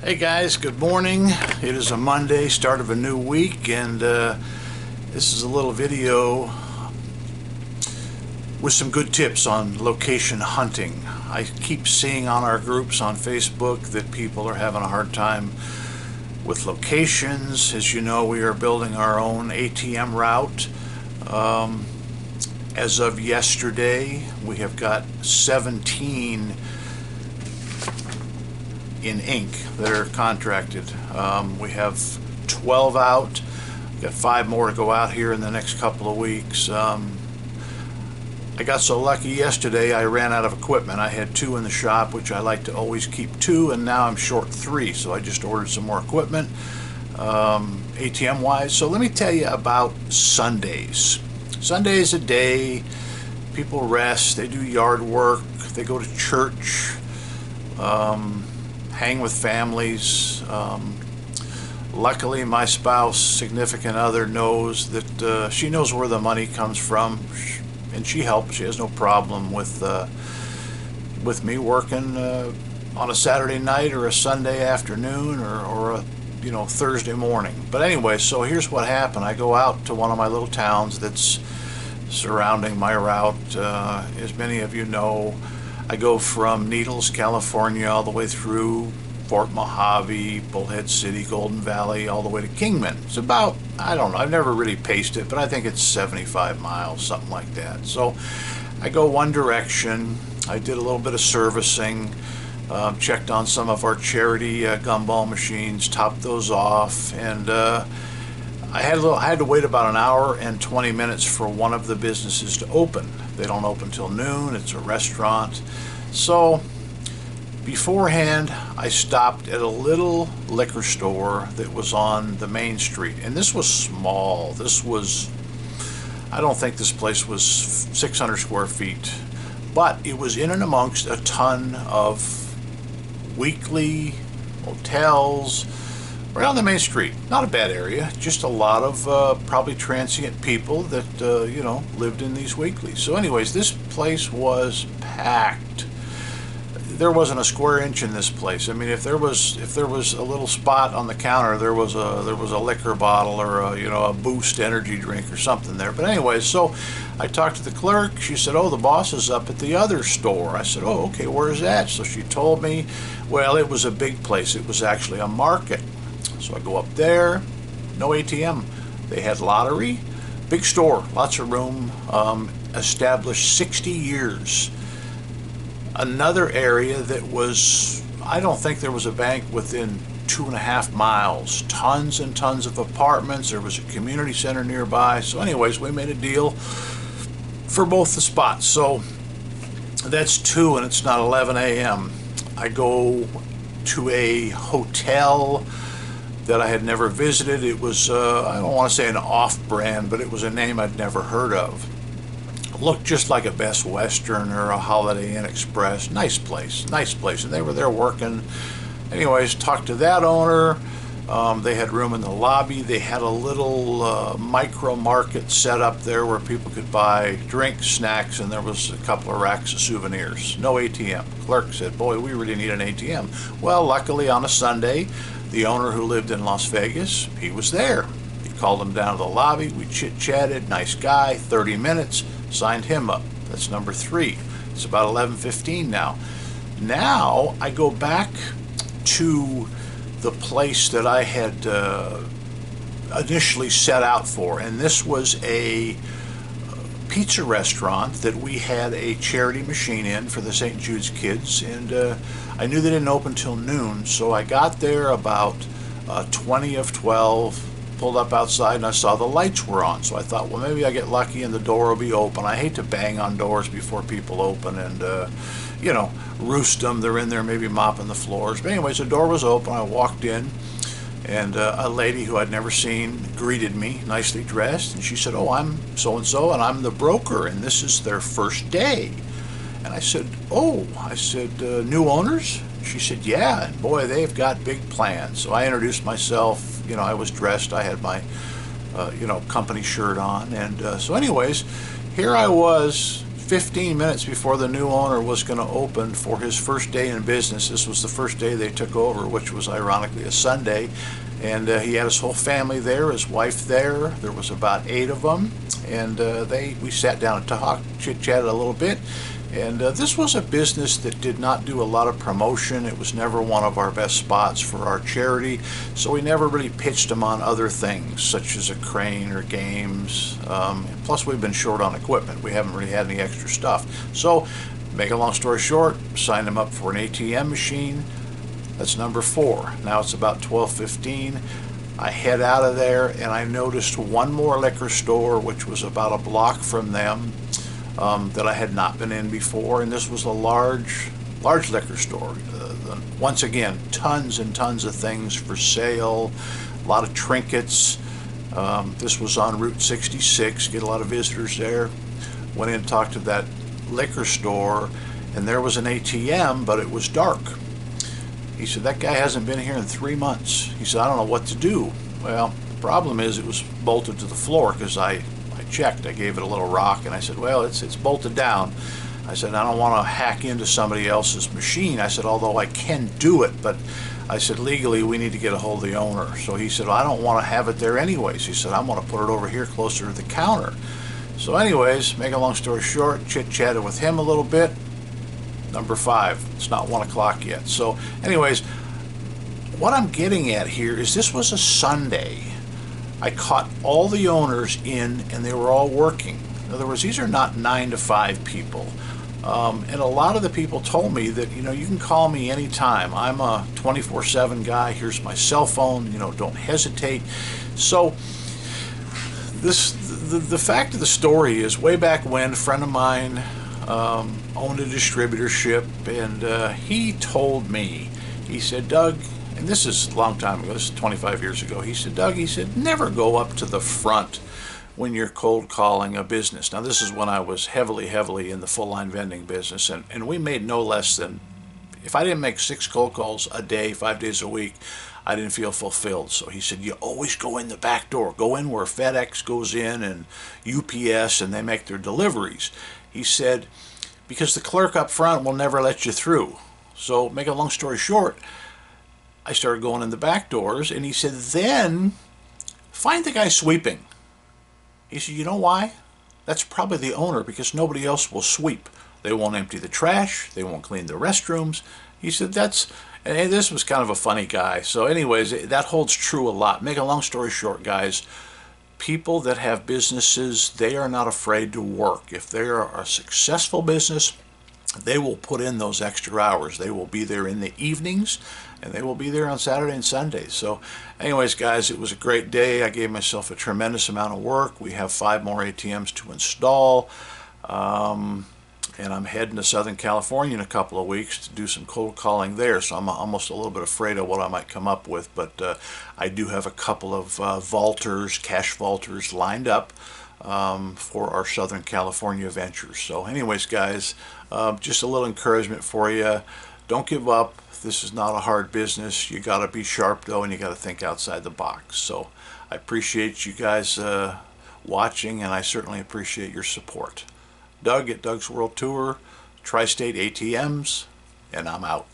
Hey guys, good morning. It is a Monday, start of a new week, and this is a little video with some good tips on location hunting. I keep seeing on our groups on Facebook that people are having a hard time with locations. As you know, we are building our own ATM route. As of yesterday, we have got 17 in ink that are contracted. We have 12 out. We've got 5 more to go out here in the next couple of weeks. I got so lucky yesterday I ran out of equipment. I had 2 in the shop, which I like to always keep 2, and now I'm short 3, so I just ordered some more equipment ATM wise. So let me tell you about Sundays. Sunday is a day people rest, they do yard work, they go to church, hang with families. Luckily, my spouse, significant other, knows that she knows where the money comes from, and she helps. She has no problem with me working on a Saturday night or a Sunday afternoon or a Thursday morning. But anyway, so here's what happened. I go out to one of my little towns that's surrounding my route. As many of you know, I go from Needles, California, all the way through Fort Mojave, Bullhead City, Golden Valley, all the way to Kingman. It's about, I don't know, I've never really paced it, but I think it's 75 miles, something like that. So I go one direction. I did a little bit of servicing, checked on some of our charity gumball machines, topped those off, and I had to wait about an hour and 20 minutes for one of the businesses to open. They don't open till noon. It's a restaurant. So beforehand, I stopped at a little liquor store that was on the main street. And this was small. I don't think this place was 600 square feet. But it was in and amongst a ton of weekly hotels, right on the main street. Not a bad area, just a lot of probably transient people that lived in these weeklies. So anyways, this place was packed. There wasn't a square inch in this place. I mean, if there was a little spot on the counter, there was a liquor bottle or a Boost energy drink or something there. But anyways, so I talked to the clerk. She said, "Oh, the boss is up at the other store." I said, "Oh, okay, where's that?" So she told me, well, it was a big place. It was actually a market. So I go up there, no ATM. They had lottery, big store, lots of room, established 60 years. Another area that was, I don't think there was a bank within 2.5 miles. Tons and tons of apartments. There was a community center nearby. So anyways, we made a deal for both the spots. So that's 2 and it's not 11 a.m. I go to a hotel that I had never visited. It was, I don't want to say an off-brand, but it was a name I'd never heard of. It looked just like a Best Western or a Holiday Inn Express. Nice place. And they were there working. Anyways, talked to that owner. They had room in the lobby. They had a little micro market set up there where people could buy drinks, snacks, and there was a couple of racks of souvenirs. No ATM. Clerk said, "Boy, we really need an ATM." Well, luckily on a Sunday, the owner who lived in Las Vegas, he was there. He called him down to the lobby. We chit-chatted. Nice guy. 30 minutes. Signed him up. That's number 3. It's about 11:15 now. Now I go back to the place that I had initially set out for, and this was a pizza restaurant that we had a charity machine in for the St. Jude's kids, and I knew they didn't open till noon, so I got there about 20 of 12, pulled up outside, and I saw the lights were on. So I thought, well, maybe I get lucky and the door will be open. I hate to bang on doors before people open and roost them. They're in there maybe mopping the floors. But anyways, the door was open. I walked in, and a lady who I'd never seen greeted me, nicely dressed, and she said, "Oh, I'm so-and-so, and I'm the broker, and this is their first day." And I said, "Oh," I said, "New owners?" She said, "Yeah, and boy, they've got big plans." So I introduced myself. I was dressed. I had my, company shirt on. And so anyways, here I was 15 minutes before the new owner was going to open for his first day in business. This was the first day they took over, which was ironically a Sunday. And he had his whole family there, his wife there. There was about 8 of them. And we sat down and talked, chit-chatted a little bit. And this was a business that did not do a lot of promotion. It was never one of our best spots for our charity, so we never really pitched them on other things, such as a crane or games. Plus, we've been short on equipment. We haven't really had any extra stuff. So, make a long story short, signed them up for an ATM machine. That's number 4. Now it's about 12:15. I head out of there, and I noticed one more liquor store, which was about a block from them, that I had not been in before, and this was a large liquor store. Once again, tons and tons of things for sale, a lot of trinkets. This was on Route 66, get a lot of visitors there. Went in and talked to that liquor store, and there was an ATM, but it was dark. He said, that guy hasn't been here in 3 months. He said, I don't know what to do. Well, the problem is it was bolted to the floor, because I checked. I gave it a little rock, and I said, well, it's bolted down. I said, I don't want to hack into somebody else's machine. I said, although I can do it, but I said, legally, we need to get a hold of the owner. So he said, well, I don't want to have it there anyways. He said, I'm going to put it over here closer to the counter. So anyways, make a long story short, chit-chatted with him a little bit. Number 5. It's not 1 o'clock yet. So anyways, what I'm getting at here is this was a Sunday. I caught all the owners in, and they were all working. In other words, these are not 9 to 5 people. And a lot of the people told me that, you can call me anytime. I'm a 24/7 guy. Here's my cell phone. Don't hesitate. So the fact of the story is, way back when, a friend of mine owned a distributorship, and he told me, he said, Doug, and this is a long time ago, this is 25 years ago, he said, Doug, he said, never go up to the front when you're cold calling a business. Now, this is when I was heavily in the full-line vending business, and we made no less than, if I didn't make 6 cold calls a day, 5 days a week, I didn't feel fulfilled. So he said, you always go in the back door. Go in where FedEx goes in and UPS, and they make their deliveries. He said, because the clerk up front will never let you through. So, make a long story short, I started going in the back doors, and he said, then find the guy sweeping. He said, you know why? That's probably the owner, because nobody else will sweep. They won't empty the trash. They won't clean the restrooms. He said, and this was kind of a funny guy. So anyways, that holds true a lot. Make a long story short, guys, people that have businesses, they are not afraid to work. If they are a successful business, they will put in those extra hours. They will be there in the evenings, and they will be there on Saturday and Sunday. So anyways, guys, it was a great day. I gave myself a tremendous amount of work. We have 5 more ATMs to install, and I'm heading to Southern California in a couple of weeks to do some cold calling there. So I'm almost a little bit afraid of what I might come up with, but I do have a couple of cash vaulters lined up for our Southern California ventures. So anyways, guys, just a little encouragement for you. Don't give up. This is not a hard business. You got to be sharp, though, and you got to think outside the box. So I appreciate you guys watching, and I certainly appreciate your support. Doug at Doug's World Tour, Tri-State ATMs, and I'm out.